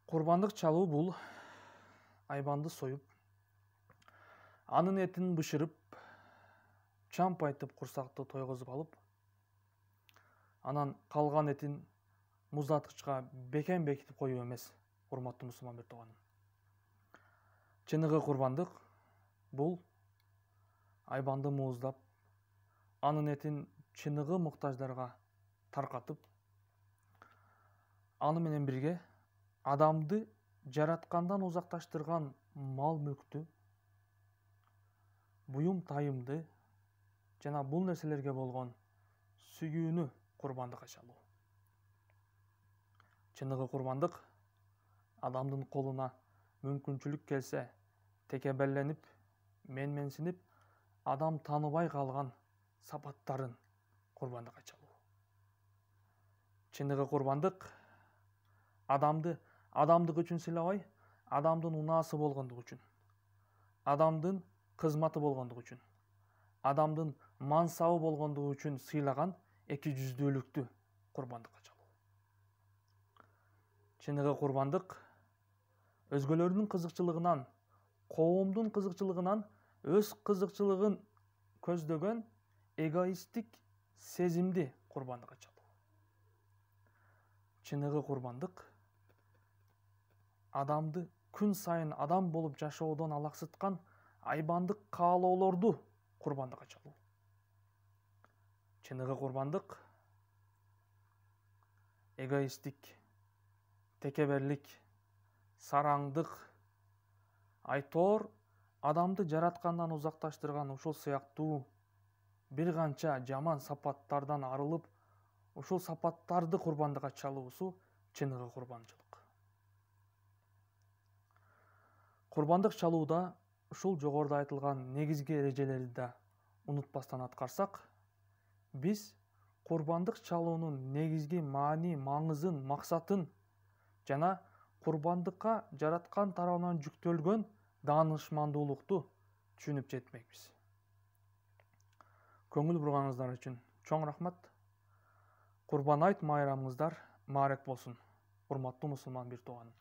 Курбандык чалуу бул айбанды союп, анын этин бышырып, чампайтып курсакты тойгозуп алып, анан калган этин муздаткычка бекем бекитип коюу эмес, урматтуу мусулман бир тууганым. Чыныгы курбандык бул айбанды мууздап, анын этин чыныгы муктаждарга таркатып, аны менен бирге адамды жараткандан узакташтырган мал мүлктү, буюм тайымды жана бул нерселерге болгон сүйүүнү курбандыкка чалуу. Чыныгы курбандык адамдын колуна мүмкүнчүлүк келсе текебелленип, менменсинип, адам тааныбай калган сапаттарын курбандыкка чалуу. Чыныгы курбандык адамды адамдык үчүн сыйлабай, адамдын унаасы болгондугу үчүн, адамдын кызматы болгондугу үчүн, адамдын мансабы болгондугу үчүн сыйлаган эки жүздүүлүктү курбандыкка чалуу. Чыныгы курбандык өзгөлөрдүн кызыкчылыгынан, коомдун кызыкчылыгынан өз кызыкчылыгын көздөгөн эгоисттик сезимди курбандыкка чалуу. Чыныгы курбандык адамды күн сайын адам болуп жашоодон алаксыткан айбандык каалоолорду курбандыкка чалуу. Чыныгы курбандык эгоисттик, текеберлик, сараңдык, айтор адамды жараткандан узакташтырган ушул сыяктуу бир канча жаман сапаттардан арылып, ушул сапаттарды курбандыкка чалуусу чыныгы курбанчылык. Курбандык чалууда ушул жогоруда айтылган негизги эрежелерди да унутпастан аткарсак, биз курбандык чалуунун негизги маани, маңызын, максатын жана курбандыкка жараткан тарабынан жүктөлгөн даанышмандуулукту түшүнүп жетмекпиз. Көңүл бурганыңыздар үчүн чоң рахмат. Курбан айт майрамыңыздар маарек болсун, урматтуу мусулман бир тууганым.